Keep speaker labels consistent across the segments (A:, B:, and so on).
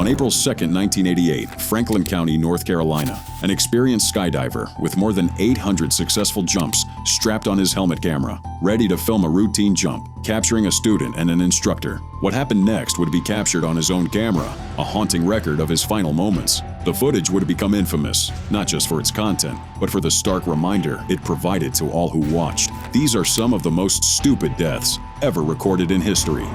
A: April 2, 1988, Franklin County, North Carolina, an experienced skydiver with more than 800 successful jumps strapped on his helmet camera, ready to film a routine jump, capturing a student and an instructor. What happened next would be captured on his own camera, a haunting record of his final moments. The footage would become infamous, not just for its content, but for the stark reminder it provided to all who watched. These are some of the most stupid deaths ever recorded in history.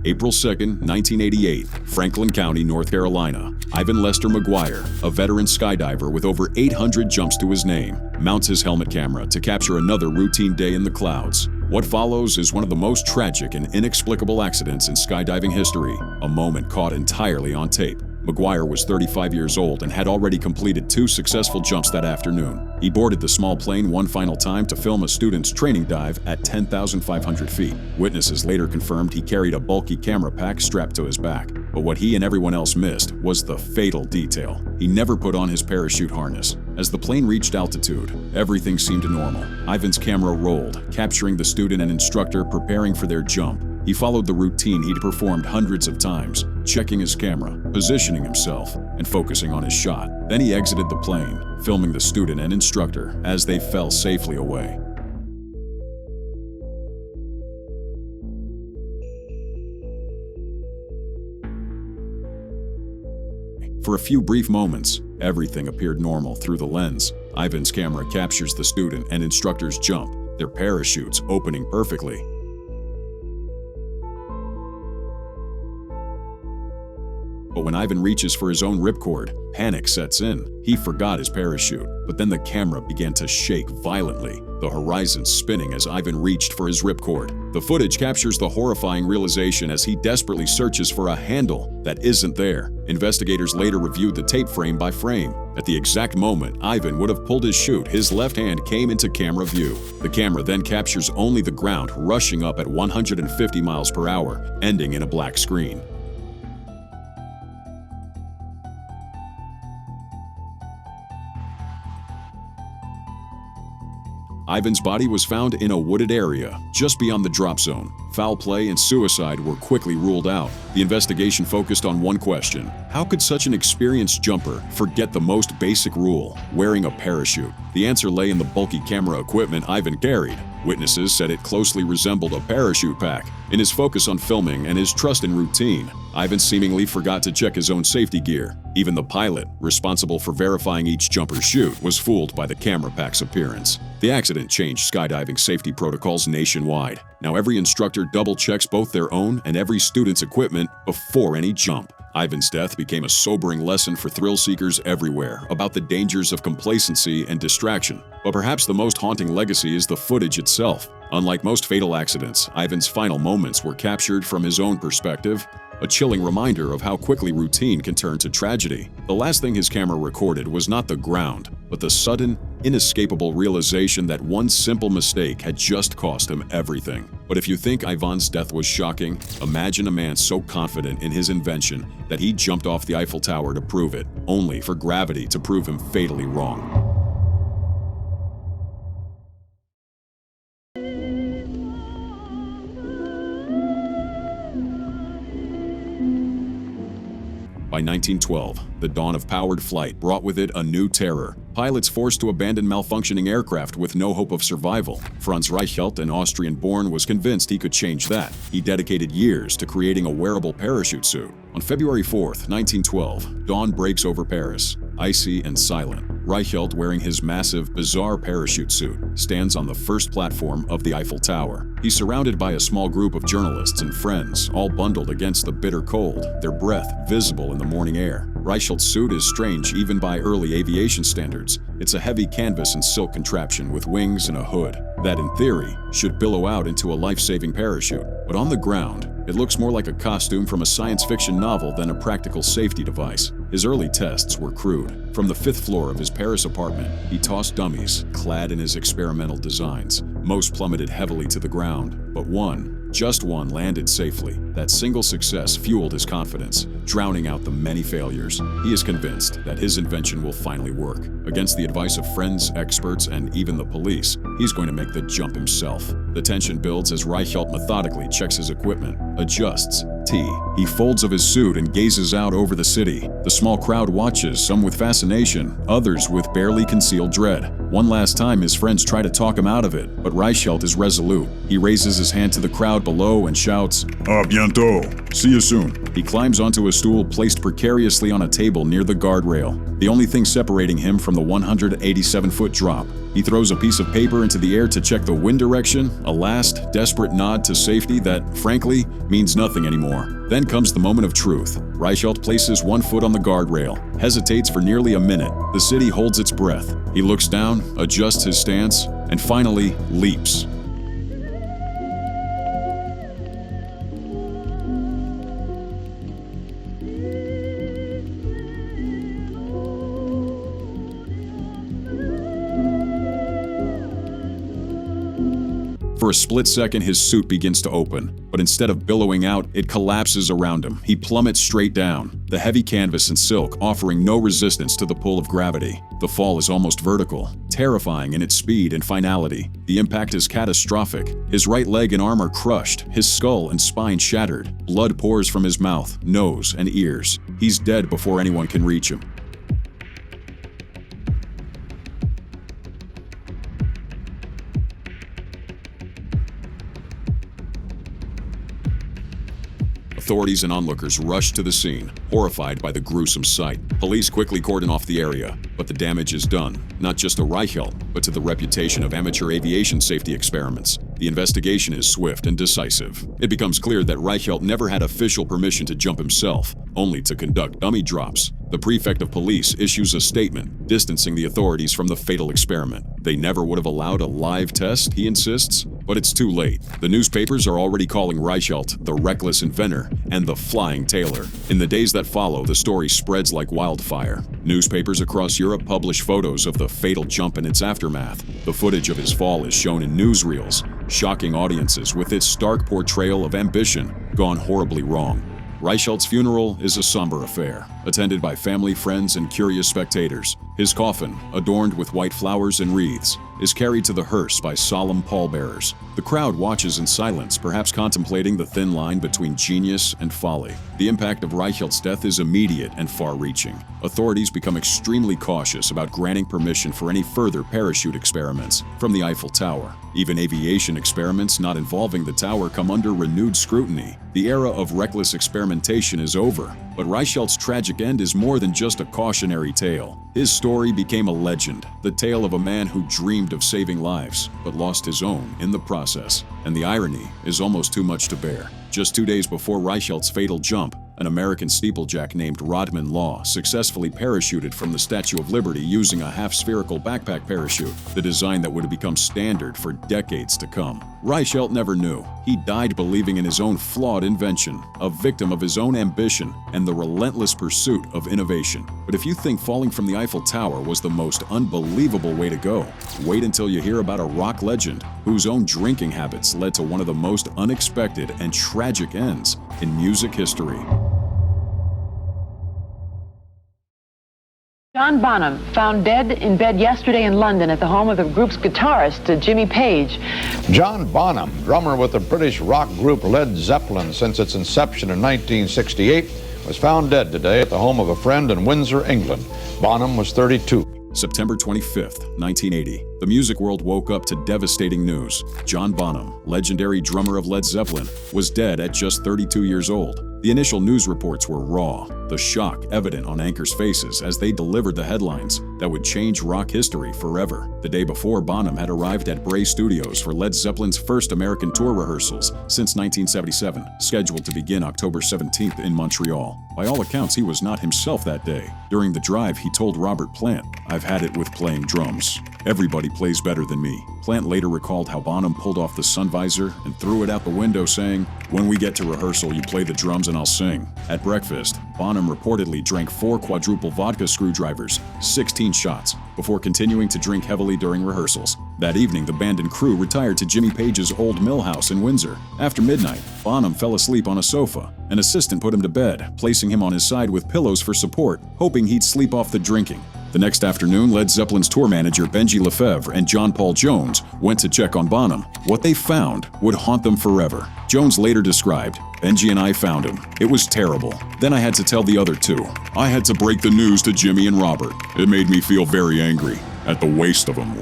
A: April 2, 1988, Franklin County, North Carolina. Ivan Lester McGuire, a veteran skydiver with over 800 jumps to his name, mounts his helmet camera to capture another routine day in the clouds. What follows is one of the most tragic and inexplicable accidents in skydiving history, a moment caught entirely on tape. McGuire was 35 years old and had already completed 2 successful jumps that afternoon. He boarded the small plane one final time to film a student's training dive at 10,500 feet. Witnesses later confirmed he carried a bulky camera pack strapped to his back. But what he and everyone else missed was the fatal detail. He never put on his parachute harness. As the plane reached altitude, everything seemed normal. Ivan's camera rolled, capturing the student and instructor preparing for their jump. He followed the routine he'd performed hundreds of times, checking his camera, positioning himself, and focusing on his shot. Then he exited the plane, filming the student and instructor as they fell safely away. For a few brief moments, everything appeared normal through the lens. Ivan's camera captures the student and instructor's jump, their parachutes opening perfectly. But when Ivan reaches for his own ripcord, panic sets in. He forgot his parachute, but then the camera began to shake violently, the horizon spinning as Ivan reached for his ripcord. The footage captures the horrifying realization as he desperately searches for a handle that isn't there. Investigators later reviewed the tape frame by frame. At the exact moment Ivan would have pulled his chute, his left hand came into camera view. The camera then captures only the ground rushing up at 150 miles per hour, ending in a black screen. Ivan's body was found in a wooded area, just beyond the drop zone. Foul play and suicide were quickly ruled out. The investigation focused on one question: how could such an experienced jumper forget the most basic rule, wearing a parachute? The answer lay in the bulky camera equipment Ivan carried. Witnesses said it closely resembled a parachute pack. In his focus on filming and his trust in routine, Ivan seemingly forgot to check his own safety gear. Even the pilot, responsible for verifying each jumper's chute, was fooled by the camera pack's appearance. The accident changed skydiving safety protocols nationwide. Now every instructor double-checks both their own and every student's equipment before any jump. Ivan's death became a sobering lesson for thrill-seekers everywhere about the dangers of complacency and distraction. But perhaps the most haunting legacy is the footage itself. Unlike most fatal accidents, Ivan's final moments were captured from his own perspective, a chilling reminder of how quickly routine can turn to tragedy. The last thing his camera recorded was not the ground, but the sudden, inescapable realization that one simple mistake had just cost him everything. But if you think Ivan's death was shocking, imagine a man so confident in his invention that he jumped off the Eiffel Tower to prove it, only for gravity to prove him fatally wrong. By 1912, the dawn of powered flight brought with it a new terror. Pilots forced to abandon malfunctioning aircraft with no hope of survival. Franz Reichelt, an Austrian-born, was convinced he could change that. He dedicated years to creating a wearable parachute suit. On February 4, 1912, dawn breaks over Paris, icy and silent. Reichelt, wearing his massive, bizarre parachute suit, stands on the first platform of the Eiffel Tower. He's surrounded by a small group of journalists and friends, all bundled against the bitter cold, their breath visible in the morning air. Reichelt's suit is strange even by early aviation standards. It's a heavy canvas and silk contraption with wings and a hood that, in theory, should billow out into a life-saving parachute. But on the ground, it looks more like a costume from a science fiction novel than a practical safety device. His early tests were crude. From the 5th floor of his Paris apartment, he tossed dummies clad in his experimental designs. Most plummeted heavily to the ground, but one, just one landed safely. That single success fueled his confidence, drowning out the many failures. He is convinced that his invention will finally work. Against the advice of friends, experts, and even the police, he's going to make the jump himself. The tension builds as Reichelt methodically checks his equipment, adjusts. He folds of his suit and gazes out over the city. The small crowd watches, some with fascination, others with barely concealed dread. One last time, his friends try to talk him out of it, but Reichelt is resolute. He raises his hand to the crowd below and shouts, "A bientôt! See you soon!" He climbs onto a stool placed precariously on a table near the guardrail, the only thing separating him from the 187-foot drop. He throws a piece of paper into the air to check the wind direction, a last, desperate nod to safety that, frankly, means nothing anymore. Then comes the moment of truth. Reichelt places one foot on the guardrail, hesitates for nearly a minute. The city holds its breath. He looks down, adjusts his stance, and finally leaps. For a split second, his suit begins to open, but instead of billowing out, it collapses around him. He plummets straight down, the heavy canvas and silk offering no resistance to the pull of gravity. The fall is almost vertical, terrifying in its speed and finality. The impact is catastrophic. His right leg and arm are crushed, his skull and spine shattered. Blood pours from his mouth, nose, and ears. He's dead before anyone can reach him. Authorities and onlookers rush to the scene, horrified by the gruesome sight. Police quickly cordon off the area, but the damage is done, not just to Reichelt, but to the reputation of amateur aviation safety experiments. The investigation is swift and decisive. It becomes clear that Reichelt never had official permission to jump himself, only to conduct dummy drops. The prefect of police issues a statement, distancing the authorities from the fatal experiment. They never would have allowed a live test, he insists, but it's too late. The newspapers are already calling Reichelt the reckless inventor and the flying tailor. In the days that follow, the story spreads like wildfire. Newspapers across Europe publish photos of the fatal jump and its aftermath. The footage of his fall is shown in newsreels, shocking audiences with its stark portrayal of ambition gone horribly wrong. Reichelt's funeral is a somber affair, attended by family, friends, and curious spectators. His coffin, adorned with white flowers and wreaths, is carried to the hearse by solemn pallbearers. The crowd watches in silence, perhaps contemplating the thin line between genius and folly. The impact of Reichelt's death is immediate and far-reaching. Authorities become extremely cautious about granting permission for any further parachute experiments from the Eiffel Tower. Even aviation experiments not involving the tower come under renewed scrutiny. The era of reckless experimentation is over, but Reichelt's tragic end is more than just a cautionary tale. His story became a legend, the tale of a man who dreamed of saving lives, but lost his own in the process. And the irony is almost too much to bear. Just 2 days before Reichelt's fatal jump, an American steeplejack named Rodman Law successfully parachuted from the Statue of Liberty using a half-spherical backpack parachute, the design that would become standard for decades to come. Reichelt never knew. He died believing in his own flawed invention, a victim of his own ambition and the relentless pursuit of innovation. But if you think falling from the Eiffel Tower was the most unbelievable way to go, wait until you hear about a rock legend whose own drinking habits led to one of the most unexpected and tragic ends in music history.
B: John Bonham, found dead in bed yesterday in London at the home of the group's guitarist, Jimmy Page.
C: John Bonham, drummer with the British rock group Led Zeppelin since its inception in 1968, was found dead today at the home of a friend in Windsor, England. Bonham was 32.
A: September 25th, 1980. The music world woke up to devastating news. John Bonham, legendary drummer of Led Zeppelin, was dead at just 32 years old. The initial news reports were raw, the shock evident on anchors' faces as they delivered the headlines that would change rock history forever. The day before, Bonham had arrived at Bray Studios for Led Zeppelin's first American tour rehearsals since 1977, scheduled to begin October 17th in Montreal. By all accounts, he was not himself that day. During the drive, he told Robert Plant, "I've had it with playing drums. Everybody plays better than me." Plant later recalled how Bonham pulled off the sun visor and threw it out the window, saying, "When we get to rehearsal, you play the drums and I'll sing." At breakfast, Bonham reportedly drank 4 quadruple vodka screwdrivers, 16 shots, before continuing to drink heavily during rehearsals. That evening, the band and crew retired to Jimmy Page's old mill house in Windsor. After midnight, Bonham fell asleep on a sofa. An assistant put him to bed, placing him on his side with pillows for support, hoping he'd sleep off the drinking. The next afternoon, Led Zeppelin's tour manager Benji Lefebvre and John Paul Jones went to check on Bonham. What they found would haunt them forever. Jones later described, "Benji and I found him. It was terrible. Then I had to tell the other two. I had to break the news to Jimmy and Robert. It made me feel very angry at the waste of them."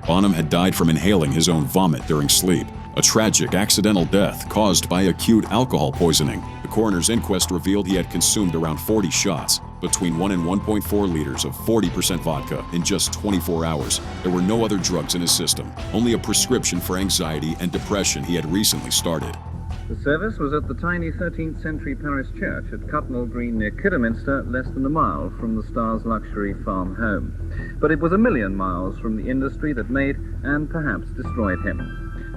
A: Bonham had died from inhaling his own vomit during sleep, a tragic accidental death caused by acute alcohol poisoning. The coroner's inquest revealed he had consumed around 40 shots, between 1 and 1.4 liters of 40% vodka in just 24 hours. There were no other drugs in his system, only a prescription for anxiety and depression he had recently started.
D: The service was at the tiny 13th century parish church at Cutnall Green near Kidderminster, less than a mile from the Star's luxury farm home. But it was a million miles from the industry that made and perhaps destroyed him.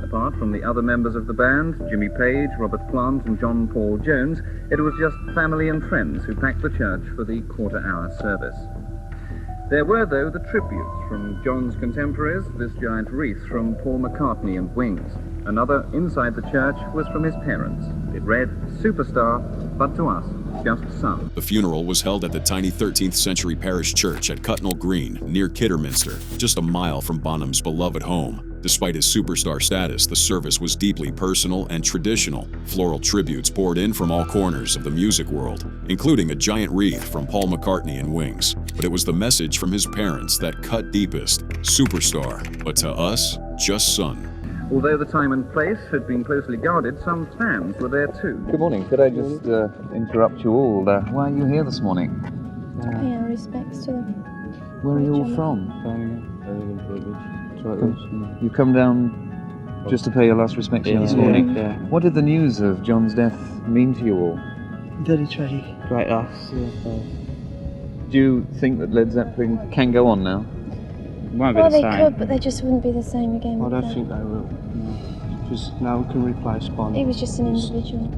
D: Apart from the other members of the band, Jimmy Page, Robert Plant and John Paul Jones, it was just family and friends who packed the church for the quarter-hour service. There were, though, the tributes from John's contemporaries, this giant wreath from Paul McCartney and Wings. Another inside the church was from his parents. It read, "Superstar, but to us, just son."
A: The funeral was held at the tiny 13th century parish church at Cutnall Green, near Kidderminster, just a mile from Bonham's beloved home. Despite his superstar status, the service was deeply personal and traditional. Floral tributes poured in from all corners of the music world, including a giant wreath from Paul McCartney and Wings. But it was the message from his parents that cut deepest: superstar, but to us, just son.
D: Although the time and place had been closely guarded, some fans were there too.
E: Good morning. Could I just interrupt you all? Why are you here this morning?
F: Pay our respects to them.
E: Where are you all from? You come down just to pay your last respects here this morning?
G: Yeah.
E: What did the news of John's death mean to you all?
G: Very tragic. Right, us.
E: Do you think that Led Zeppelin can go on now?
G: Won't
F: Well,
G: be the
F: they
G: same.
F: could, but they just wouldn't be the same again.
G: I
F: would
G: don't
F: they?
G: think they will. Because now we can replace Bond.
F: He was just an individual.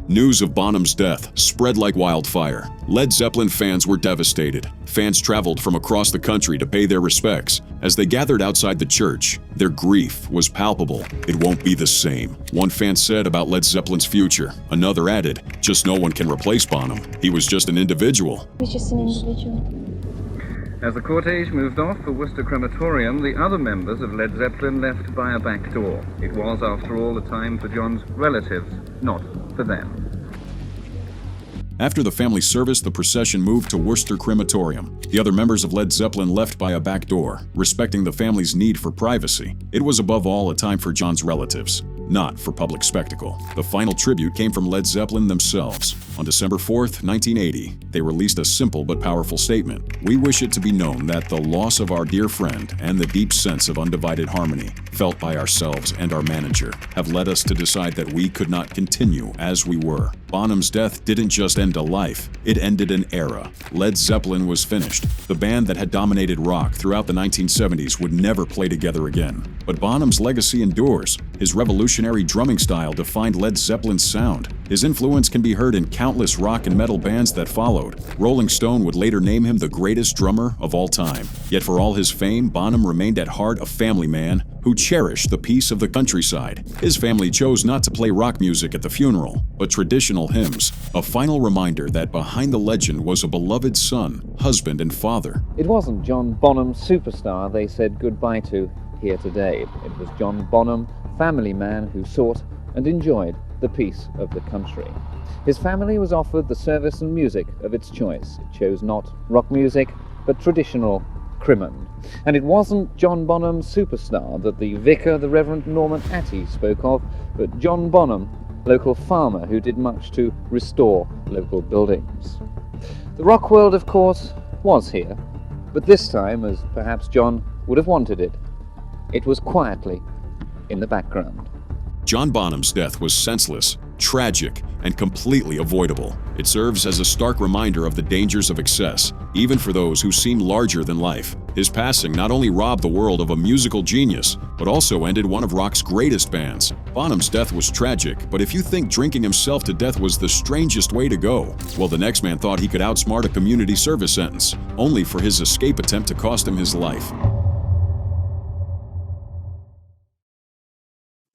A: News of Bonham's death spread like wildfire. Led Zeppelin fans were devastated. Fans traveled from across the country to pay their respects. As they gathered outside the church, their grief was palpable. It won't be the same. One fan said about Led Zeppelin's future. Another added, just no one can replace Bonham. He was just an individual.
F: He was just an individual.
D: As the cortege moved off for Worcester Crematorium, the other members of Led Zeppelin left by a back door. It was, after all, the time for John's relatives, not for them.
A: After the family service, the procession moved to Worcester Crematorium. The other members of Led Zeppelin left by a back door, respecting the family's need for privacy. It was above all a time for John's relatives, not for public spectacle. The final tribute came from Led Zeppelin themselves. On December 4th, 1980, they released a simple but powerful statement. "We wish it to be known that the loss of our dear friend and the deep sense of undivided harmony felt by ourselves and our manager have led us to decide that we could not continue as we were." Bonham's death didn't just end a life, it ended an era. Led Zeppelin was finished. The band that had dominated rock throughout the 1970s would never play together again. But Bonham's legacy endures. His revolutionary drumming style defined Led Zeppelin's sound. His influence can be heard in countless rock and metal bands that followed. Rolling Stone would later name him the greatest drummer of all time. Yet for all his fame, Bonham remained at heart a family man who cherished the peace of the countryside. His family chose not to play rock music at the funeral, but traditional hymns, a final reminder that behind the legend was a beloved son, husband, and father.
E: It wasn't John Bonham, superstar, they said goodbye to here today. It was John Bonham, family man who sought and enjoyed the peace of the country. His family was offered the service and music of its choice. It chose not rock music, but traditional Crimond. And it wasn't John Bonham, superstar, that the vicar, the Reverend Norman Atty, spoke of, but John Bonham, local farmer who did much to restore local buildings. The rock world, of course, was here, but this time, as perhaps John would have wanted it, it was quietly in the background.
A: John Bonham's death was senseless, tragic, and completely avoidable. It serves as a stark reminder of the dangers of excess, even for those who seem larger than life. His passing not only robbed the world of a musical genius, but also ended one of rock's greatest bands. Bonham's death was tragic, but if you think drinking himself to death was the strangest way to go, well, the next man thought he could outsmart a community service sentence, only for his escape attempt to cost him his life.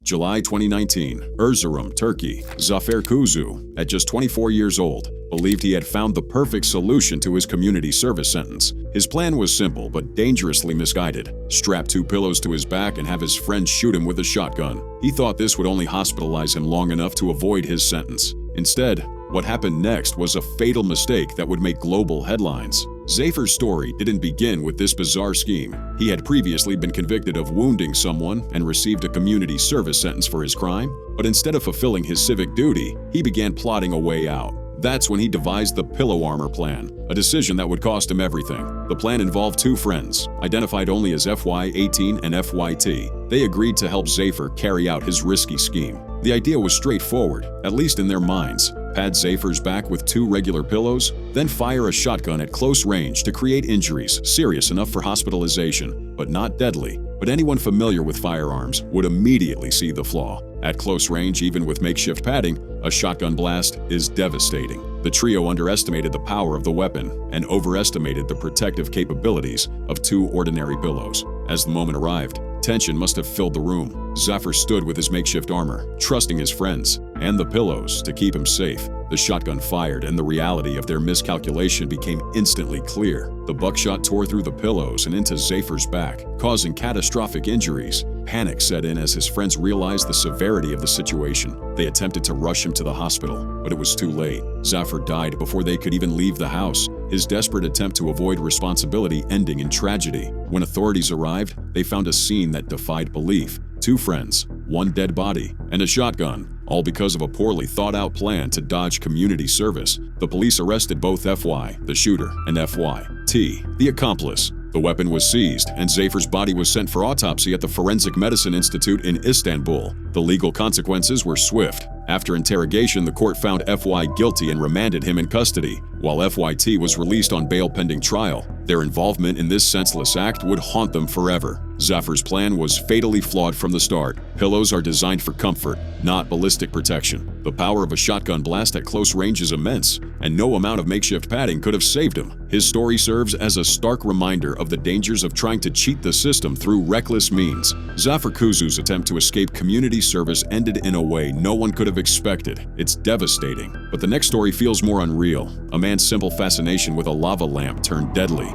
A: July 2019, Erzurum, Turkey. Zafer Kuzu, at just 24 years old, believed he had found the perfect solution to his community service sentence. His plan was simple but dangerously misguided. Strap 2 pillows to his back and have his friend shoot him with a shotgun. He thought this would only hospitalize him long enough to avoid his sentence. Instead, what happened next was a fatal mistake that would make global headlines. Zafer's story didn't begin with this bizarre scheme. He had previously been convicted of wounding someone and received a community service sentence for his crime, but instead of fulfilling his civic duty, he began plotting a way out. That's when he devised the pillow armor plan, a decision that would cost him everything. The plan involved 2 friends, identified only as FY18 and FYT. They agreed to help Zafer carry out his risky scheme. The idea was straightforward, at least in their minds. Pad Zafer's back with 2 regular pillows, then fire a shotgun at close range to create injuries serious enough for hospitalization, but not deadly. But anyone familiar with firearms would immediately see the flaw. At close range, even with makeshift padding, a shotgun blast is devastating. The trio underestimated the power of the weapon and overestimated the protective capabilities of 2 ordinary pillows. As the moment arrived, tension must have filled the room. Zafer stood with his makeshift armor, trusting his friends and the pillows to keep him safe. The shotgun fired, and the reality of their miscalculation became instantly clear. The buckshot tore through the pillows and into Zafer's back, causing catastrophic injuries. Panic set in as his friends realized the severity of the situation. They attempted to rush him to the hospital, but it was too late. Zafer died before they could even leave the house, his desperate attempt to avoid responsibility ending in tragedy. When authorities arrived, they found a scene that defied belief. 2 friends, 1 dead body, and a shotgun, all because of a poorly thought-out plan to dodge community service. The police arrested both FY, the shooter, and FYT, the accomplice. The weapon was seized, and Zafer's body was sent for autopsy at the Forensic Medicine Institute in Istanbul. The legal consequences were swift. After interrogation, the court found FY guilty and remanded him in custody, while FYT was released on bail pending trial. Their involvement in this senseless act would haunt them forever. Zafer's plan was fatally flawed from the start. Pillows are designed for comfort, not ballistic protection. The power of a shotgun blast at close range is immense, and no amount of makeshift padding could have saved him. His story serves as a stark reminder of the dangers of trying to cheat the system through reckless means. Zafer Kuzu's attempt to escape community service ended in a way no one could have expected. It's devastating. But the next story feels more unreal. A man's simple fascination with a lava lamp turned deadly.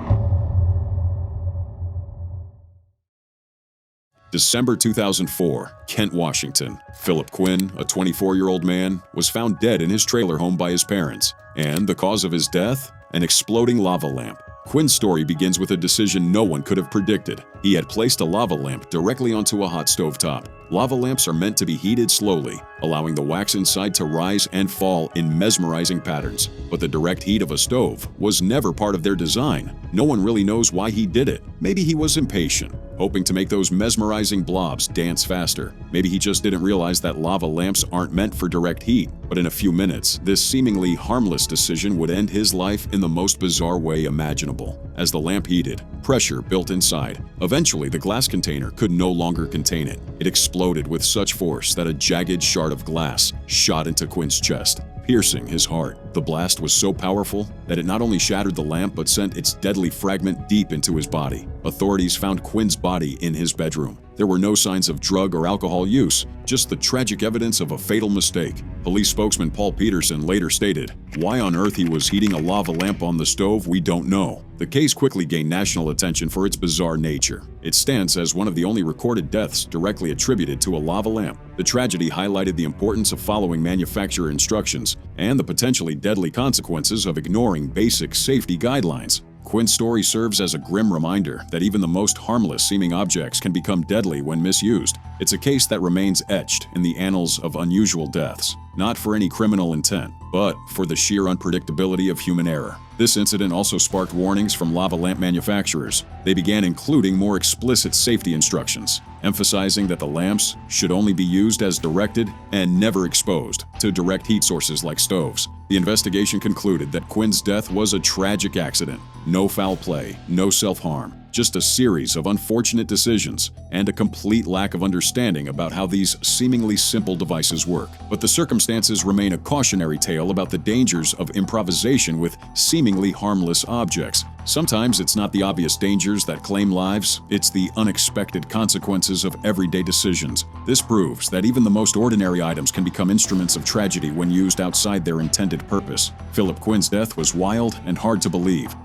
A: December 2004, Kent, Washington. Philip Quinn, a 24-year-old man, was found dead in his trailer home by his parents. And the cause of his death? An exploding lava lamp. Quinn's story begins with a decision no one could have predicted. He had placed a lava lamp directly onto a hot stove top. Lava lamps are meant to be heated slowly, allowing the wax inside to rise and fall in mesmerizing patterns. But the direct heat of a stove was never part of their design. No one really knows why he did it. Maybe he was impatient, hoping to make those mesmerizing blobs dance faster. Maybe he just didn't realize that lava lamps aren't meant for direct heat. But in a few minutes, this seemingly harmless decision would end his life in the most bizarre way imaginable. As the lamp heated, pressure built inside. Eventually, the glass container could no longer contain it. It exploded with such force that a jagged shard of glass shot into Quinn's chest, piercing his heart. The blast was so powerful that it not only shattered the lamp but sent its deadly fragment deep into his body. Authorities found Quinn's body in his bedroom. There were no signs of drug or alcohol use, just the tragic evidence of a fatal mistake. Police spokesman Paul Peterson later stated, "Why on earth he was heating a lava lamp on the stove, we don't know." The case quickly gained national attention for its bizarre nature. It stands as one of the only recorded deaths directly attributed to a lava lamp. The tragedy highlighted the importance of following manufacturer instructions and the potentially deadly consequences of ignoring basic safety guidelines. Quinn's story serves as a grim reminder that even the most harmless-seeming objects can become deadly when misused. It's a case that remains etched in the annals of unusual deaths, not for any criminal intent, but for the sheer unpredictability of human error. This incident also sparked warnings from lava lamp manufacturers. They began including more explicit safety instructions, emphasizing that the lamps should only be used as directed and never exposed to direct heat sources like stoves. The investigation concluded that Quinn's death was a tragic accident. No foul play, no self-harm, just a series of unfortunate decisions and a complete lack of understanding about how these seemingly simple devices work. But the circumstances remain a cautionary tale about the dangers of improvisation with seemingly harmless objects. Sometimes it's not the obvious dangers that claim lives, it's the unexpected consequences of everyday decisions. This proves that even the most ordinary items can become instruments of tragedy when used outside their intended purpose. Philip Quinn's death was wild and hard to believe.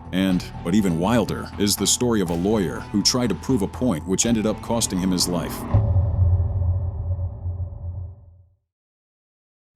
A: But even wilder is the story of a lawyer who tried to prove a point which ended up costing him his life.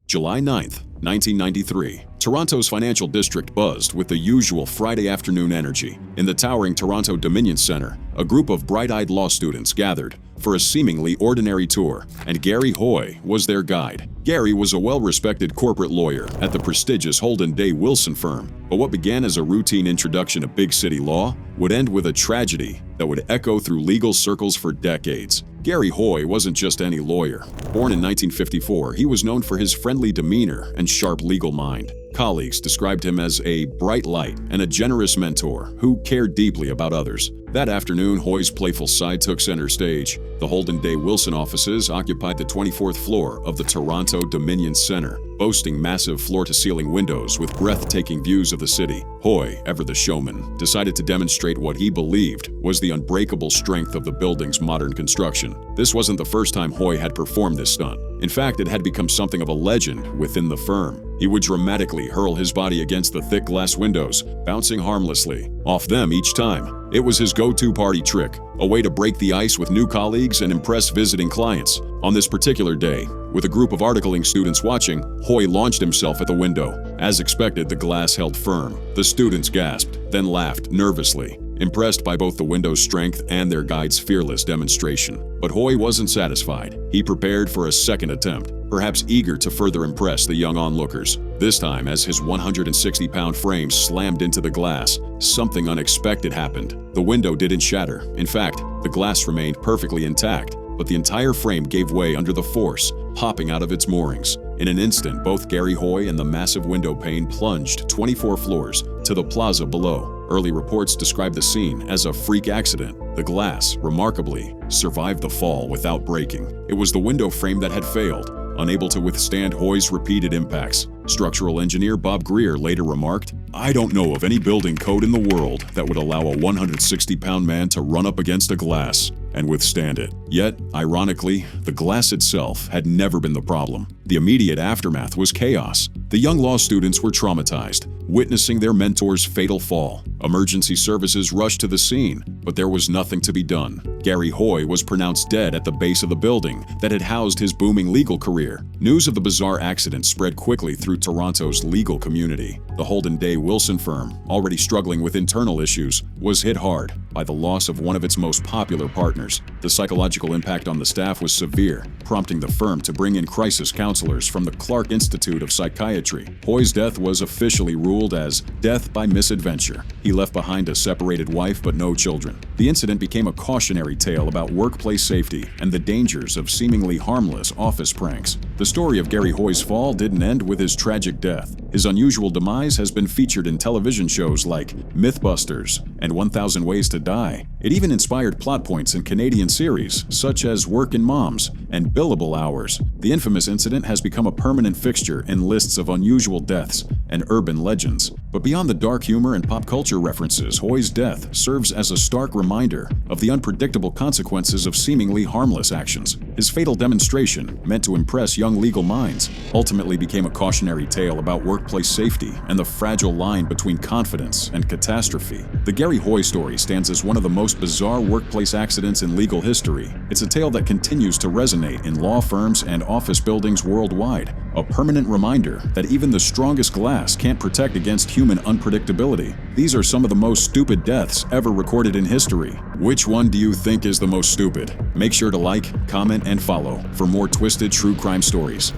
A: July 9th, 1993. Toronto's financial district buzzed with the usual Friday afternoon energy. In the towering Toronto Dominion Centre, a group of bright-eyed law students gathered for a seemingly ordinary tour, and Gary Hoy was their guide. Gary was a well-respected corporate lawyer at the prestigious Holden Day Wilson firm, but what began as a routine introduction to big city law would end with a tragedy that would echo through legal circles for decades. Gary Hoy wasn't just any lawyer. Born in 1954, he was known for his friendly demeanor and sharp legal mind. Colleagues described him as a bright light and a generous mentor who cared deeply about others. That afternoon, Hoy's playful side took center stage. The Holden Day Wilson offices occupied the 24th floor of the Toronto Dominion Centre, boasting massive floor-to-ceiling windows with breathtaking views of the city. Hoy, ever the showman, decided to demonstrate what he believed was the unbreakable strength of the building's modern construction. This wasn't the first time Hoy had performed this stunt. In fact, it had become something of a legend within the firm. He would dramatically hurl his body against the thick glass windows, bouncing harmlessly off them each time. It was his go-to party trick, a way to break the ice with new colleagues and impress visiting clients. On this particular day, with a group of articling students watching, Hoy launched himself at the window. As expected, the glass held firm. The students gasped, then laughed nervously, impressed by both the window's strength and their guide's fearless demonstration. But Hoy wasn't satisfied. He prepared for a second attempt, perhaps eager to further impress the young onlookers. This time, as his 160-pound frame slammed into the glass, something unexpected happened. The window didn't shatter. In fact, the glass remained perfectly intact, but the entire frame gave way under the force, popping out of its moorings. In an instant, both Gary Hoy and the massive window pane plunged 24 floors to the plaza below. Early reports described the scene as a freak accident. The glass, remarkably, survived the fall without breaking. It was the window frame that had failed, unable to withstand Hoy's repeated impacts. Structural engineer Bob Greer later remarked, "I don't know of any building code in the world that would allow a 160-pound man to run up against a glass and withstand it." Yet, ironically, the glass itself had never been the problem. The immediate aftermath was chaos. The young law students were traumatized, witnessing their mentor's fatal fall. Emergency services rushed to the scene, but there was nothing to be done. Gary Hoy was pronounced dead at the base of the building that had housed his booming legal career. News of the bizarre accident spread quickly through Toronto's legal community. The Holden Day Wilson firm, already struggling with internal issues, was hit hard by the loss of one of its most popular partners. The psychological impact on the staff was severe, prompting the firm to bring in crisis counselors from the Clark Institute of Psychiatry. Hoy's death was officially ruled as death by misadventure. He left behind a separated wife but no children. The incident became a cautionary tale about workplace safety and the dangers of seemingly harmless office pranks. The story of Gary Hoy's fall didn't end with his tragic death. His unusual demise has been featured in television shows like Mythbusters and 1000 Ways to Die. It even inspired plot points in Canadian series such as Workin' Moms and Billable Hours. The infamous incident has become a permanent fixture in lists of unusual deaths and urban legends. But beyond the dark humor and pop culture references, Hoy's death serves as a stark reminder of the unpredictable consequences of seemingly harmless actions. His fatal demonstration, meant to impress young legal minds, ultimately became a cautionary tale about workplace safety and the fragile line between confidence and catastrophe. The Gary Hoy story stands as one of the most bizarre workplace accidents in legal history. It's a tale that continues to resonate in law firms and office buildings worldwide, a permanent reminder that even the strongest glass can't protect against human unpredictability. These are some of the most stupid deaths ever recorded in history. Which one do you think is the most stupid? Make sure to like, comment, and follow for more twisted true crime stories.